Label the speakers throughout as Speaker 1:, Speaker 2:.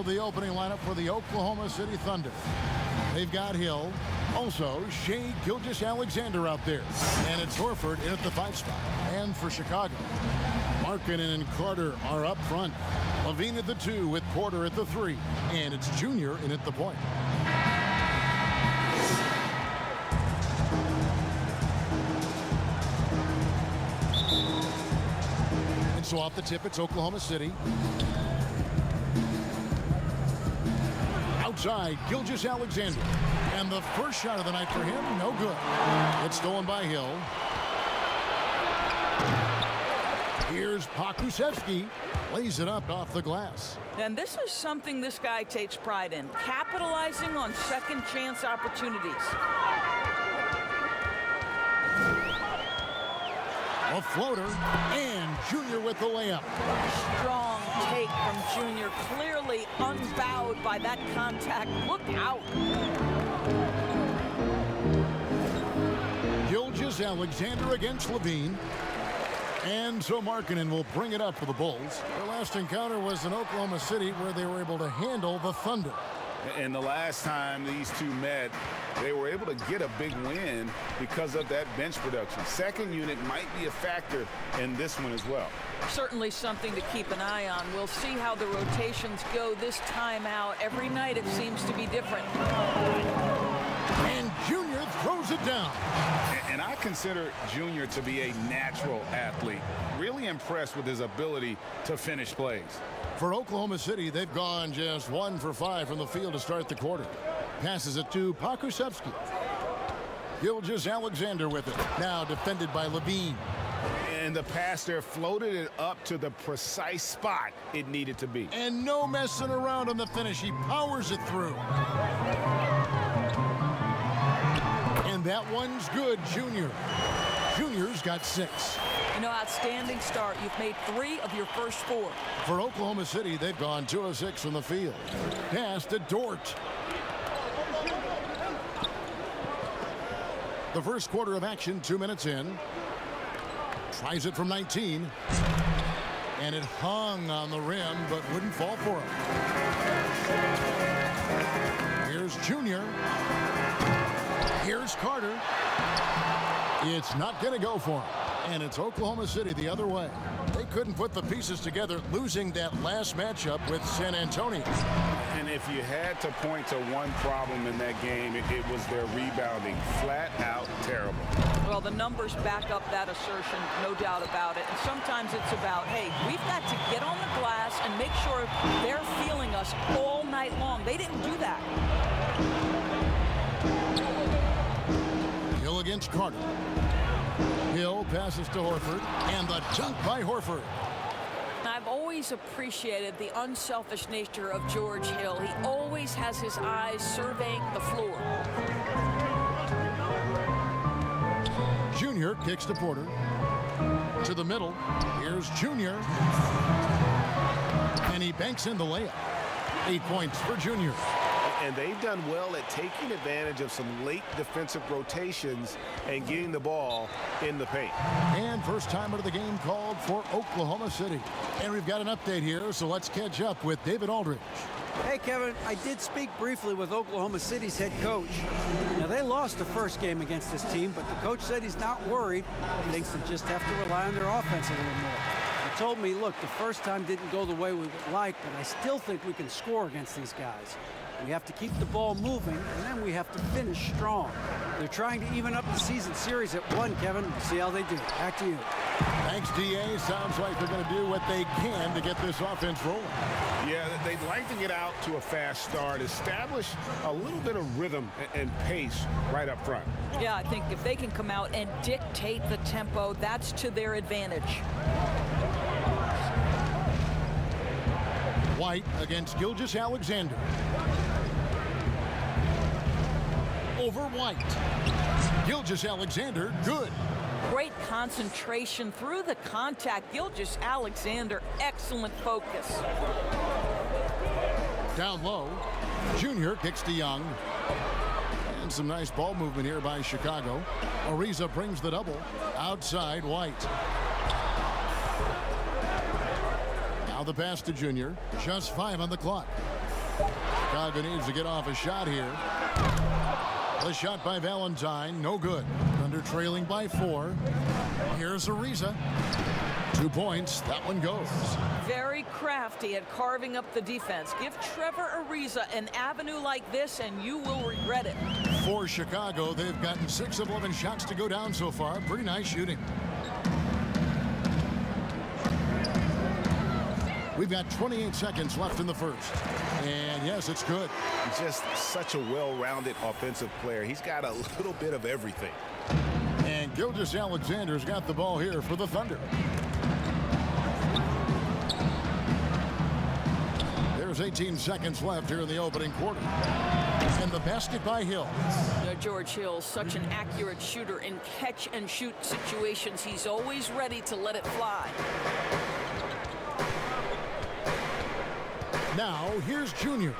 Speaker 1: Now the opening lineup for the Oklahoma City Thunder. They've got Hill. Also, Shea Gilgeous-Alexander out there. And it's Horford in at the 5 spot. And for Chicago, Markkanen and Carter are up front. Levine at the 2 with Porter at the 3. And it's Junior in at the point. And so off the tip, it's Oklahoma City. Outside, Gilgeous-Alexander. And the first shot of the night for him, no good. It's stolen by Hill. Here's Pokusevski. Lays it up off the glass.
Speaker 2: And this is something this guy takes pride in. Capitalizing on second chance opportunities.
Speaker 1: A floater. And Junior with the layup.
Speaker 2: Strong take from Junior. Clearly unbowed by that contact. Look out.
Speaker 1: Gilgeous-Alexander against Levine. And so Markkanen will bring it up for the Bulls. Their last encounter was in Oklahoma City, where they were able to handle the Thunder.
Speaker 3: And the last time these two met, they were able to get a big win because of that bench production. Second unit might be a factor in this one as well.
Speaker 2: Certainly something to keep an eye on. We'll see how the rotations go this time out. Every night it seems to be different.
Speaker 1: And Junior throws it down.
Speaker 3: And I consider Junior to be a natural athlete. Really impressed with his ability to finish plays.
Speaker 1: For Oklahoma City, they've gone just 1 for 5 from the field to start the quarter. Passes it to Pokusevski. Gilgeous-Alexander with it. Now defended by Levine.
Speaker 3: And the pass there floated it up to the precise spot it needed to be.
Speaker 1: And no messing around on the finish. He powers it through. And that one's good, Junior. Junior's got 6.
Speaker 2: You know, outstanding start. You've made 3 of your first 4.
Speaker 1: For Oklahoma City, they've gone 2 of 6 from the field. Pass to Dort. The first quarter of action, 2 minutes in. Tries it from 19. And it hung on the rim, but wouldn't fall for him. Here's Junior. Here's Carter. It's not going to go for him. And it's Oklahoma City the other way. They couldn't put the pieces together, losing that last matchup with San Antonio.
Speaker 3: And if you had to point to one problem in that game, it was their rebounding. Flat out terrible.
Speaker 2: Well, the numbers back up that assertion, no doubt about it. And sometimes it's about, hey, we've got to get on the glass and make sure they're feeling us all night long. They didn't do that.
Speaker 1: Hill against Carter. Hill passes to Horford, and the dunk by Horford.
Speaker 2: I've always appreciated the unselfish nature of George Hill. He always has his eyes surveying the floor.
Speaker 1: Junior kicks to Porter. To the middle. Here's Junior. And he banks in the layup. 8 points for Junior.
Speaker 4: And they've done well at taking advantage of some late defensive rotations and getting the ball in the paint.
Speaker 1: And first time of the game called for Oklahoma City. And we've got an update here, so let's catch up with David Aldridge.
Speaker 5: Hey, Kevin, I did speak briefly with Oklahoma City's head coach. Now, they lost the first game against this team, but the coach said he's not worried. He thinks they just have to rely on their offense a little more. He told me, look, the first time didn't go the way we would like, but I still think we can score against these guys. We have to keep the ball moving, and then we have to finish strong. They're trying to even up the season series at 1, Kevin. We'll see how they do. Back to you.
Speaker 1: Thanks, D.A. Sounds like they're going to do what they can to get this offense rolling.
Speaker 3: Yeah, they'd like to get out to a fast start, establish a little bit of rhythm and pace right up front.
Speaker 2: Yeah, I think if they can come out and dictate the tempo, that's to their advantage.
Speaker 1: White against Gilgeous-Alexander. Over White. Gilgeous-Alexander, good.
Speaker 2: Great concentration through the contact. Gilgeous-Alexander, excellent focus.
Speaker 1: Down low. Junior kicks to Young. And some nice ball movement here by Chicago. Ariza brings the double. Outside White. Now the pass to Junior. Just 5 on the clock. Chicago needs to get off a shot here. The shot by Valentine, no good. Thunder trailing by 4. Here's Ariza. 2 points. That one goes.
Speaker 2: Very crafty at carving up the defense. Give Trevor Ariza an avenue like this, and you will regret it.
Speaker 1: For Chicago, they've gotten 6 of 11 shots to go down so far. Pretty nice shooting. We've got 28 seconds left in the first. And yes, it's good.
Speaker 4: He's just such a well-rounded offensive player. He's got a little bit of everything.
Speaker 1: And Gilgeous-Alexander's got the ball here for the Thunder. There's 18 seconds left here in the opening quarter. And the basket by Hill.
Speaker 2: George Hill, such an accurate shooter in catch-and-shoot situations. He's always ready to let it fly.
Speaker 1: Now, here's Junior.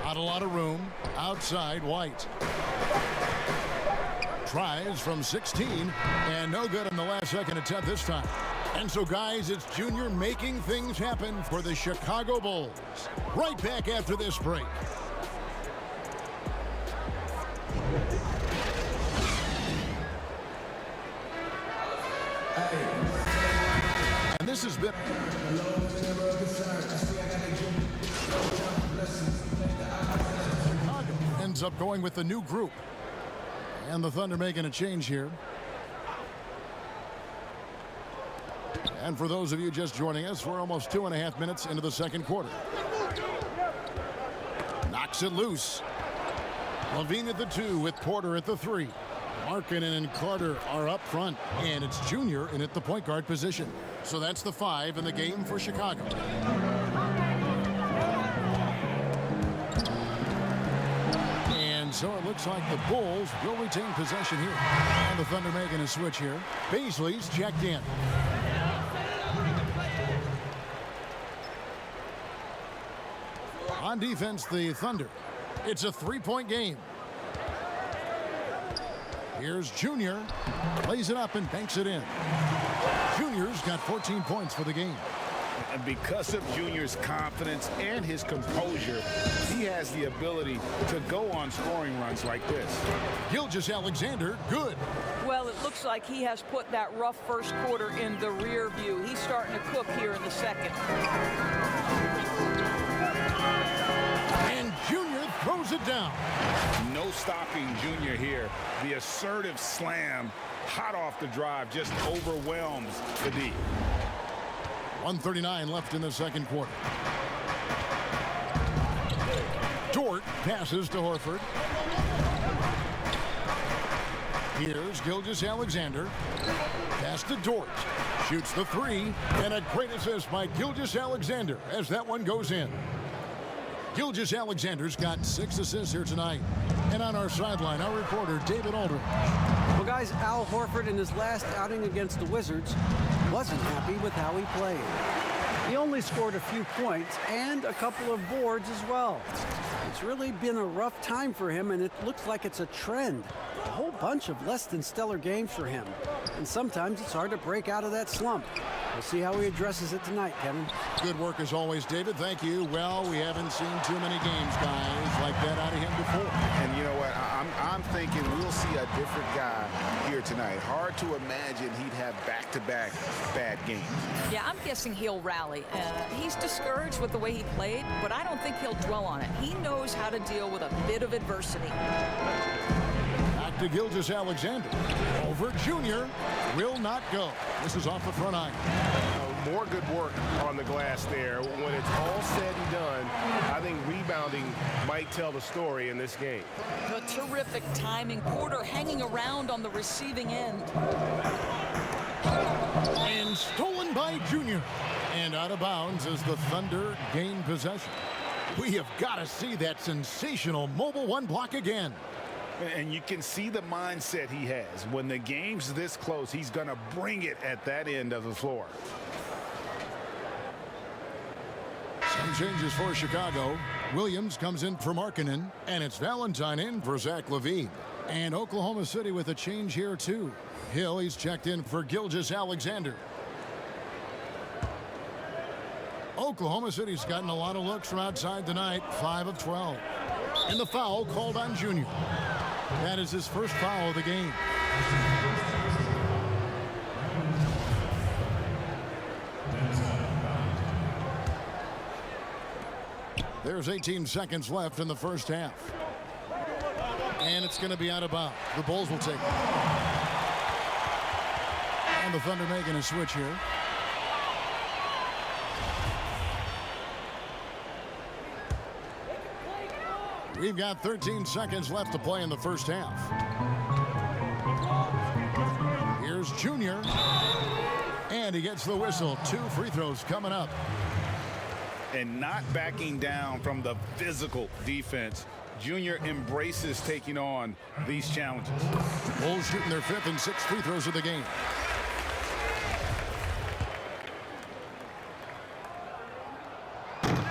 Speaker 1: Not a lot of room. Outside, White. Tries from 16, and no good on the last second attempt this time. And so, guys, it's Junior making things happen for the Chicago Bulls. Right back after this break. And this has been... Ends up going with the new group. And the Thunder making a change here. And for those of you just joining us, we're almost 2.5 minutes into the second quarter. Knocks it loose. Levine at the 2 with Porter at the 3. Markkanen and Carter are up front. And it's Junior in at the point guard position. So that's the 5 in the game for Chicago. So it looks like the Bulls will retain possession here. And the Thunder making a switch here. Beasley's checked in. On defense, the Thunder. It's a 3-point game. Here's Junior. Lays it up and banks it in. Junior's got 14 points for the game.
Speaker 3: And because of Junior's confidence and his composure, he has the ability to go on scoring runs like this.
Speaker 1: Gilgeous-Alexander, good.
Speaker 2: Well, it looks like he has put that rough first quarter in the rear view. He's starting to cook here in the second.
Speaker 1: And Junior throws it down.
Speaker 3: No stopping Junior here. The assertive slam, hot off the drive, just overwhelms the D.
Speaker 1: 1:39 left in the second quarter. Dort passes to Horford. Here's Gilgeous-Alexander. Pass to Dort. Shoots the 3. And a great assist by Gilgeous-Alexander as that one goes in. Gilgeous-Alexander's got 6 assists here tonight. And on our sideline, our reporter, David Aldridge.
Speaker 5: Well, guys, Al Horford in his last outing against the Wizards wasn't happy with how he played. He only scored a few points and a couple of boards as well. It's really been a rough time for him, and it looks like it's a trend. A whole bunch of less than stellar games for him. And sometimes it's hard to break out of that slump. We'll see how he addresses it tonight, Kevin.
Speaker 1: Good work as always, David. Thank you. Well, we haven't seen too many games, guys, like that out of him before.
Speaker 3: And you know what? I'm thinking we'll see a different guy here tonight. Hard to imagine he'd have back-to-back bad games.
Speaker 2: Yeah, I'm guessing he'll rally. He's discouraged with the way he played, but I don't think he'll dwell on it. He knows how to deal with a bit of adversity.
Speaker 1: Back to Gilgeous-Alexander. Over Junior. Will not go. This is off the front eye.
Speaker 4: More good work on the glass there. When it's all said and done, I think rebounding might tell the story in this game.
Speaker 2: The terrific timing. Porter hanging around on the receiving end.
Speaker 1: And stolen by Junior. And out of bounds as the Thunder gain possession. We have got to see that sensational mobile 1 block again.
Speaker 3: And you can see the mindset he has. When the game's this close, he's going to bring it at that end of the floor.
Speaker 1: Some changes for Chicago. Williams comes in for Markkanen, and it's Valentine in for Zach LaVine. And Oklahoma City with a change here, too. Hill, he's checked in for Gilgeous-Alexander. Oklahoma City's gotten a lot of looks from outside tonight, 5 of 12. And the foul called on Junior. That is his first foul of the game. There's 18 seconds left in the first half. And it's going to be out of bounds. The Bulls will take it. And the Thunder making a switch here. We've got 13 seconds left to play in the first half. Here's Junior. And he gets the whistle. 2 free throws coming up.
Speaker 3: And not backing down from the physical defense. Junior embraces taking on these challenges.
Speaker 1: Bulls shooting their 5th and 6th free throws of the game.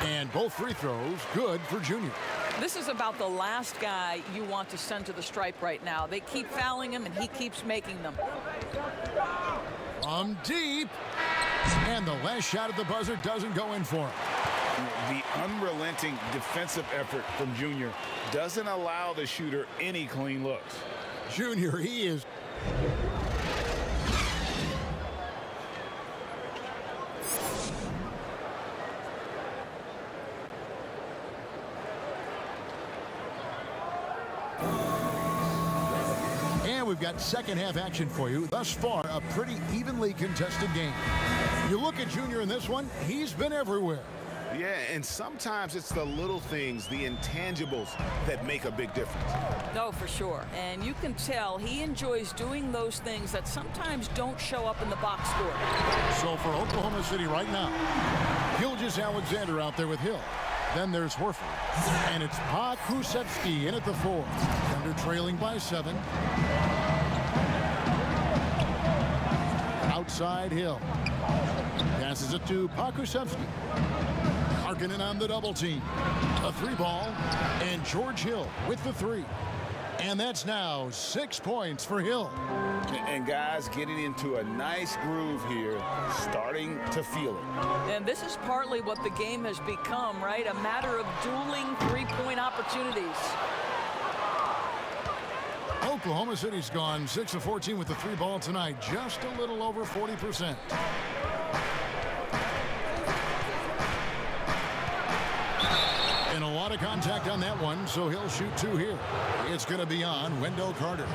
Speaker 1: And both free throws good for Junior.
Speaker 2: This is about the last guy you want to send to the stripe right now. They keep fouling him, and he keeps making them.
Speaker 1: Deep. And the last shot at the buzzer doesn't go in for him.
Speaker 3: The unrelenting defensive effort from Junior doesn't allow the shooter any clean looks.
Speaker 1: Junior, he is. And we've got second half action for you. Thus far, a pretty evenly contested game. You look at Junior in this one, he's been everywhere.
Speaker 4: Yeah, and sometimes it's the little things, the intangibles, that make a big difference.
Speaker 2: No, for sure. And you can tell he enjoys doing those things that sometimes don't show up in the box score.
Speaker 1: So for Oklahoma City right now, Gilgeous-Alexander out there with Hill. Then there's Horford. And it's Pokusevski in at the 4. Thunder trailing by 7. Outside Hill. Passes it to Pokusevski. Harkinen on the double team. A 3-ball. And George Hill with the 3. And that's now 6 points for Hill.
Speaker 3: And guys getting into a nice groove here, starting to feel it.
Speaker 2: And this is partly what the game has become, right? A matter of dueling 3-point opportunities.
Speaker 1: Oklahoma City's gone 6 of 14 with the 3-ball tonight. Just a little over 40%. And a lot of contact on that one, so he'll shoot 2 here. It's going to be on Wendell Carter.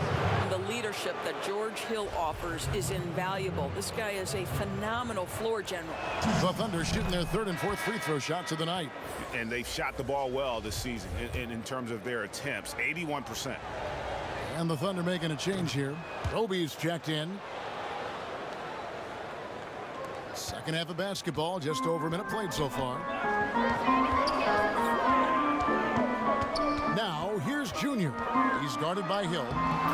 Speaker 2: The leadership that George Hill offers is invaluable. This guy is a phenomenal floor general.
Speaker 1: The Thunder shooting their 3rd and 4th free throw shots of the night.
Speaker 4: And they've shot the ball well this season in terms of their attempts, 81%.
Speaker 1: And the Thunder making a change here. Roby's checked in. Second half of basketball, just over a minute played so far. Now, here's Junior. He's guarded by Hill.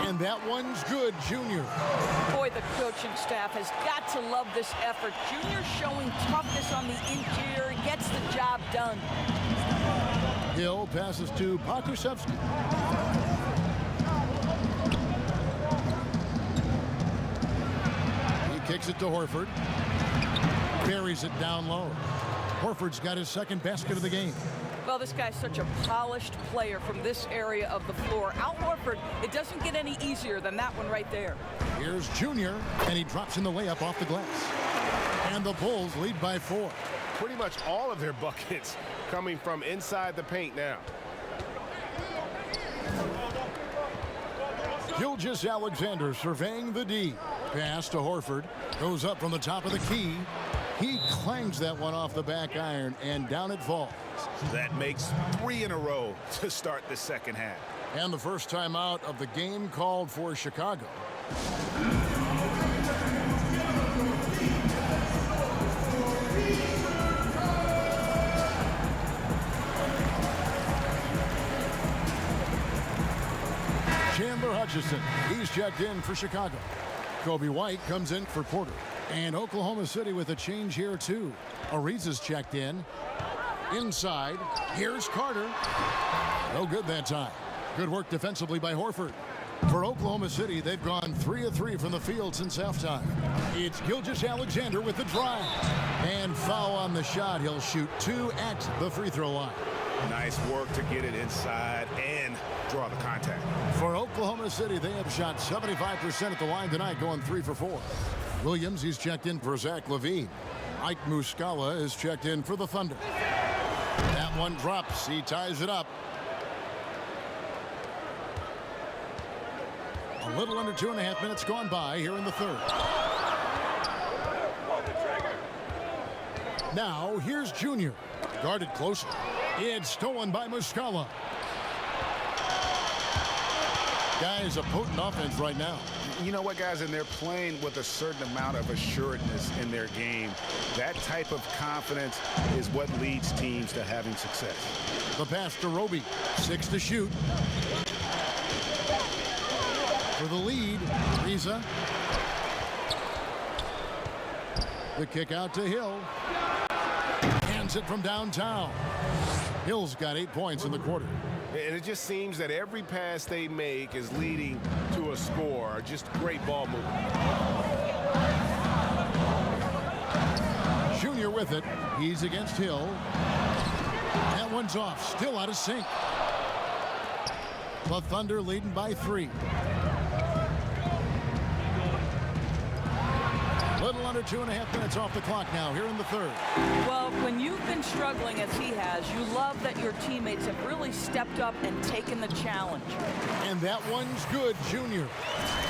Speaker 1: And that one's good, Junior.
Speaker 2: Boy, the coaching staff has got to love this effort. Junior showing toughness on the interior, gets the job done.
Speaker 1: Hill passes to Pokusevski. He kicks it to Horford. Buries it down low. Horford's got his 2nd basket of the game.
Speaker 2: Well, this guy's such a polished player from this area of the floor. Al Horford, it doesn't get any easier than that one right there.
Speaker 1: Here's Junior, and he drops in the layup off the glass. And the Bulls lead by 4.
Speaker 4: Pretty much all of their buckets coming from inside the paint now.
Speaker 1: Gilgeous-Alexander surveying the D. Pass to Horford. Goes up from the top of the key. He clangs that one off the back iron, and down it falls.
Speaker 4: That makes 3 in a row to start the second half.
Speaker 1: And the first timeout of the game called for Chicago. Chandler Hutchison, he's checked in for Chicago. Kobe White comes in for Porter. And Oklahoma City with a change here, too. Ariza's checked in. Inside, here's Carter. No good that time. Good work defensively by Horford. For Oklahoma City, they've gone 3 of 3 from the field since halftime. It's Gilgeous-Alexander with the drive. And foul on the shot. He'll shoot 2 at the free throw line.
Speaker 3: Nice work to get it inside and draw the contact.
Speaker 1: For Oklahoma City, they have shot 75% at the line tonight, going 3 for 4. Williams, he's checked in for Zach LaVine. Ike Muscala is checked in for the Thunder. That one drops. He ties it up. A little under 2.5 minutes gone by here in the third. Now, here's Junior. Guarded closer. It's stolen by Muscala. Guys, a potent offense right now.
Speaker 3: You know what, guys? And they're playing with a certain amount of assuredness in their game. That type of confidence is what leads teams to having success.
Speaker 1: The pass to Roby. 6 to shoot. For the lead, Riza. The kick out to Hill. Hands it from downtown. Hill's got 8 points in the quarter.
Speaker 4: And it just seems that every pass they make is leading to a score. Just great ball movement.
Speaker 1: Junior with it. He's against Hill. That one's off. Still out of sync. The Thunder leading by 3. Little under 2.5 minutes off the clock now here in the third.
Speaker 2: Well, when you've been struggling as he has, you love that your teammates have really stepped up and taken the challenge.
Speaker 1: And that one's good, Junior.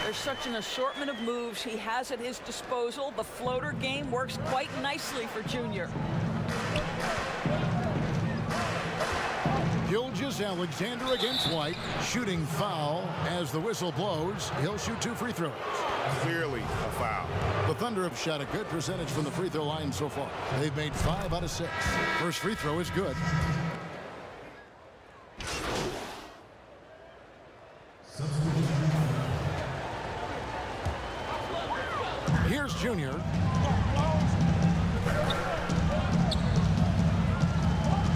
Speaker 2: There's such an assortment of moves he has at his disposal. The floater game works quite nicely for Junior.
Speaker 1: Gilgeous-Alexander against White. Shooting foul as the whistle blows. He'll shoot 2 free throws.
Speaker 3: Clearly a foul.
Speaker 1: The Thunder have shot a good percentage from the free throw line so far. They've made 5 out of 6. First free throw is good. Here's Junior.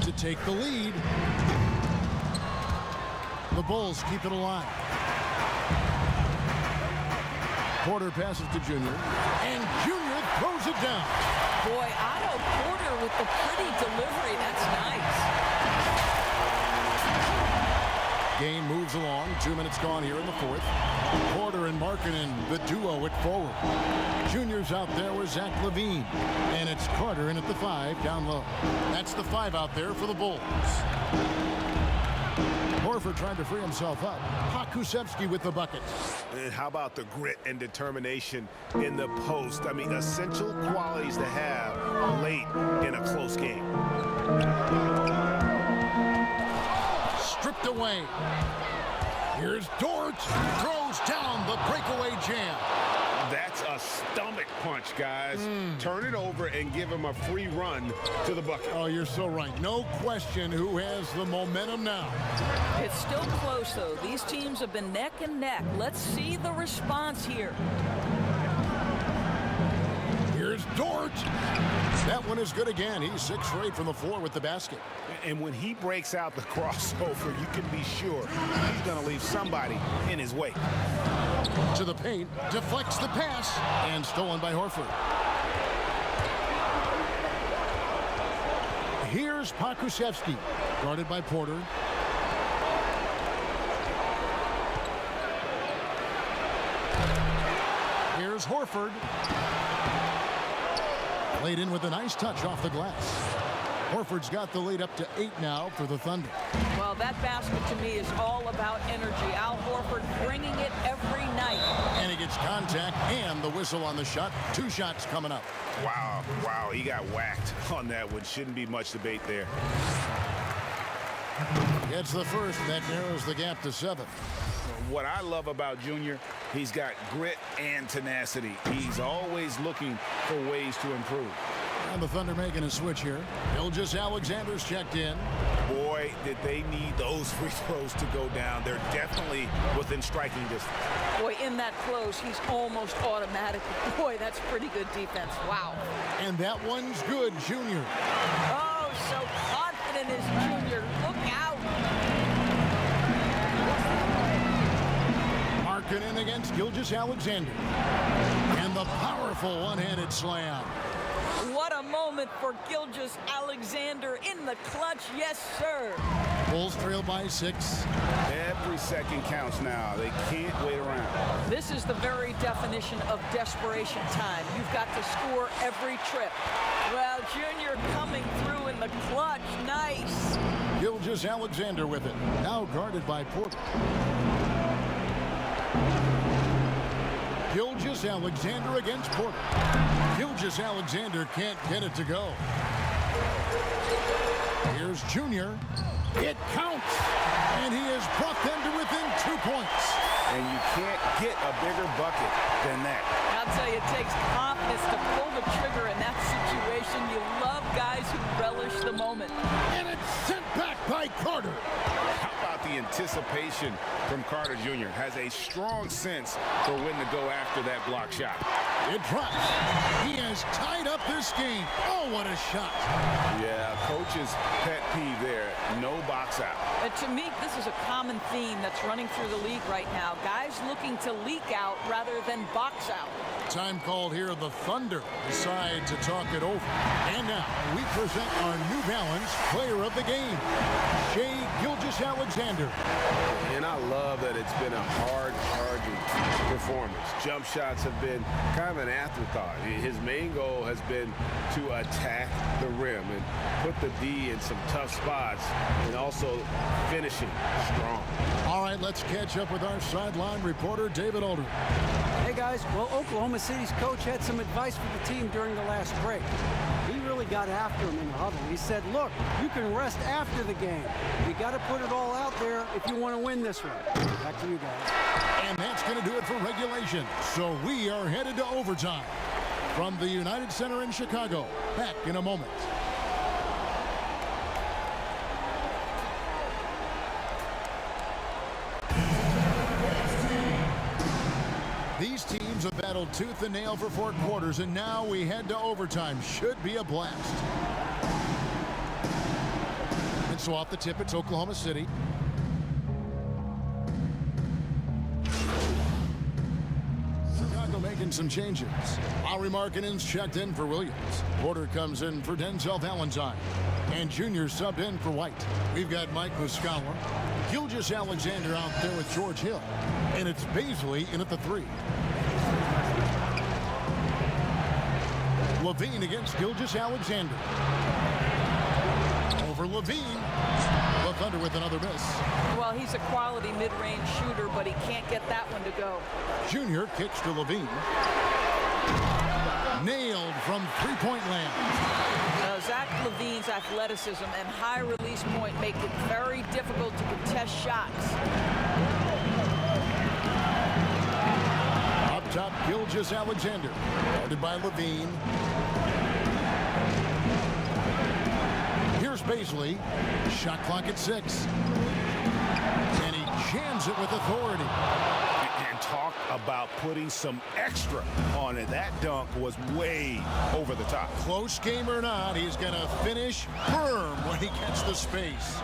Speaker 1: To take the lead. The Bulls keep it alive. Porter passes to Junior, and Junior throws it down.
Speaker 2: Boy, Otto Porter with the pretty delivery. That's nice.
Speaker 1: Game moves along. 2 minutes gone here in the fourth. Porter and Markkanen, the duo at forward. Junior's out there with Zach LaVine. And it's Carter in at the 5 down low. That's the 5 out there for the Bulls. Horford trying to free himself up. Pakusevski with the bucket.
Speaker 4: And how about the grit and determination in the post? I mean, essential qualities to have late in a close game.
Speaker 1: Stripped away. Here's Dort. Throws down the breakaway jam.
Speaker 3: That's a stomach punch, guys. Turn it over and give him a free run to the bucket.
Speaker 1: Oh, you're so right. No question who has the momentum now.
Speaker 2: It's still close, though. These teams have been neck and neck. Let's see the response here.
Speaker 1: Here's Dort. That one is good again. He's 6 for 8 from the floor with the basket.
Speaker 4: And when he breaks out the crossover, you can be sure he's going to leave somebody in his way.
Speaker 1: To the paint, deflects the pass, and stolen by Horford. Here's Pakusevski, guarded by Porter. Here's Horford. Laid in with a nice touch off the glass. Horford's got the lead up to 8 now for the Thunder.
Speaker 2: Well, that basket to me is all about energy. Al Horford bringing it every night.
Speaker 1: And he gets contact and the whistle on the shot. 2 shots coming up.
Speaker 3: Wow, he got whacked on that one. Shouldn't be much debate there.
Speaker 1: Gets the first. That narrows the gap to 7.
Speaker 3: What I love about Junior, he's got grit and tenacity. He's always looking for ways to improve.
Speaker 1: And the Thunder making a switch here. Gilgeous-Alexander's checked in.
Speaker 3: Boy, did they need those free throws to go down. They're definitely within striking distance.
Speaker 2: Boy, in that close, he's almost automatic. Boy, that's pretty good defense. Wow.
Speaker 1: And that one's good, Junior.
Speaker 2: Oh, so confident is Junior. Look out.
Speaker 1: Gilgeous-Alexander. And the powerful one-handed slam.
Speaker 2: What a moment for Gilgeous-Alexander in the clutch. Yes, sir.
Speaker 1: Bulls trail by 6.
Speaker 3: Every second counts now. They can't wait around.
Speaker 2: This is the very definition of desperation time. You've got to score every trip. Well, Junior coming through in the clutch. Nice.
Speaker 1: Gilgeous-Alexander with it. Now guarded by Porter. Gilgeous-Alexander against Porter. Gilgeous-Alexander can't get it to go. Here's Junior. It counts. And he has brought them to within 2 points.
Speaker 3: And you can't get a bigger bucket than that.
Speaker 2: I'll tell you, it takes confidence to pull the trigger in that situation. You love guys who relish the moment.
Speaker 1: And it's sent back by Carter.
Speaker 3: How about the anticipation from Carter Jr.? Has a strong sense for when to go after that block shot.
Speaker 1: It drops. He has tied up this game. Oh, what a shot.
Speaker 3: Yeah, coach's pet peeve there. No box out.
Speaker 2: To me, this is a common theme that's running through the league right now. Guys looking to leak out rather than box out.
Speaker 1: Time called here. The Thunder decide to talk it over. And now we present our New Balance player of the game, Shai Gilgeous-Alexander.
Speaker 4: And I love that it's been a hard-charging performance. Jump shots have been kind of an afterthought. His main goal has been to attack the rim and put the D in some tough spots and also finishing strong.
Speaker 1: All right, let's catch up with our sideline reporter, David Aldridge.
Speaker 5: Hey, guys. Well, Oklahoma City's coach had some advice for the team during the last break. He really got after him in the huddle. He said, look, you can rest after the game. You got to put it all out there if you want to win this one. Back to you guys.
Speaker 1: And that's going to do it for regulation. So we are headed to overtime. From the United Center in Chicago, back in a moment. These teams have battled tooth and nail for 4 quarters, and now we head to overtime. Should be a blast. And so off the tip, it's Oklahoma City. Chicago making some changes. Lauri Markkanen's checked in for Williams. Porter comes in for Denzel Valentine. And Junior subbed in for White. We've got Mike Muscala. Gilgeous-Alexander out there with George Hill. And it's Baisley in at the 3. Levine against Gilgeous-Alexander. Over Levine. The Thunder with another miss.
Speaker 2: Well, he's a quality mid-range shooter, but he can't get that one to go.
Speaker 1: Junior kicks to Levine. Nailed from three-point land.
Speaker 2: Zach Levine's athleticism and high release point make it very difficult to contest shots.
Speaker 1: Up top, Gilgeous-Alexander. Guarded by Levine. Here's Baisley. Shot clock at 6. And he jams it with authority.
Speaker 3: And talk about putting some extra on it. That dunk was way over the top.
Speaker 1: Close game or not, he's going to finish firm when he gets the space.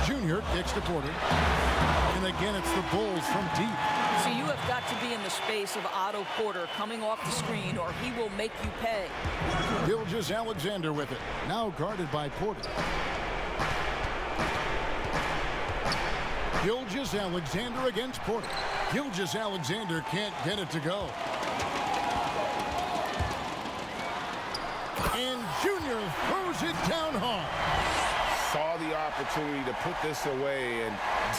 Speaker 1: Junior kicks to Porter. And again, it's the Bulls from deep.
Speaker 2: So you have got to be in the space of Otto Porter coming off the screen, or he will make you pay.
Speaker 1: Gilgeous-Alexander with it. Now guarded by Porter. Gilgeous-Alexander against Porter. Gilgeous-Alexander can't get it to go. And Junior throws it down hard.
Speaker 3: Saw the opportunity to put this away and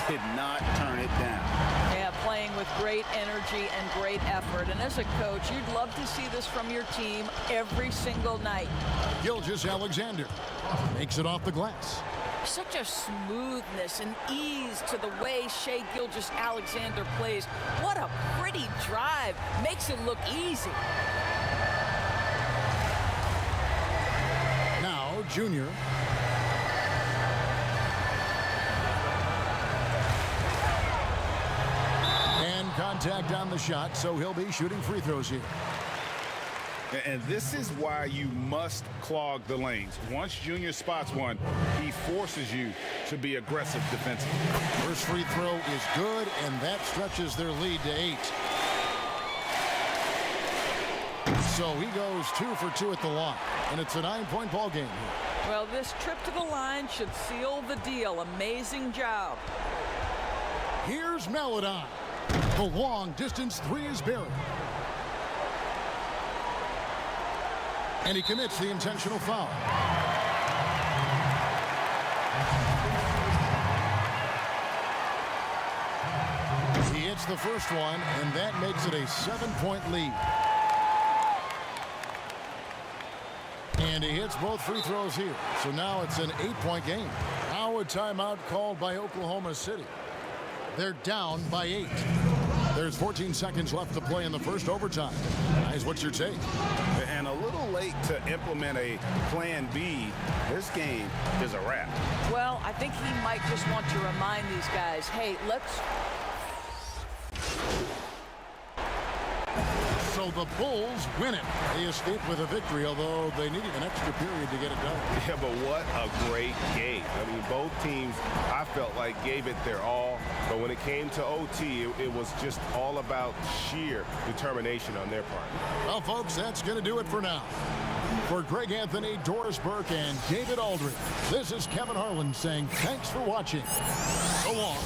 Speaker 3: did not turn it down.
Speaker 2: Yeah, playing with great energy and great effort. And as a coach, you'd love to see this from your team every single night.
Speaker 1: Gilgeous-Alexander makes it off the glass.
Speaker 2: Such a smoothness and ease to the way Shai Gilgeous-Alexander plays. What a pretty drive. Makes it look easy.
Speaker 1: Now, Junior. And contact on the shot, so he'll be shooting free throws here.
Speaker 3: And this is why you must clog the lanes. Once Junior spots one, he forces you to be aggressive defensively.
Speaker 1: First free throw is good, and that stretches their lead to 8. So he goes 2 for 2 at the line, and it's a 9-point ball game here.
Speaker 2: Well, this trip to the line should seal the deal. Amazing job.
Speaker 1: Here's Maladon. The long distance three is buried. And he commits the intentional foul. He hits the first one, and that makes it a 7-point lead. And he hits both free throws here. So now it's an 8-point game. Now a timeout called by Oklahoma City. They're down by 8. There's 14 seconds left to play in the first overtime. Guys, what's your take?
Speaker 3: And a little late to implement a plan B. This game is a wrap.
Speaker 2: Well, I think he might just want to remind these guys, hey, let's...
Speaker 1: So the Bulls win it. They escape with a victory, although they needed an extra period to get it done.
Speaker 4: Yeah, but what a great game. I mean, both teams, I felt like, gave it their all. But when it came to OT, it was just all about sheer determination on their part.
Speaker 1: Well, folks, that's going to do it for now. For Greg Anthony, Doris Burke, and David Aldridge, this is Kevin Harlan saying thanks for watching. So long.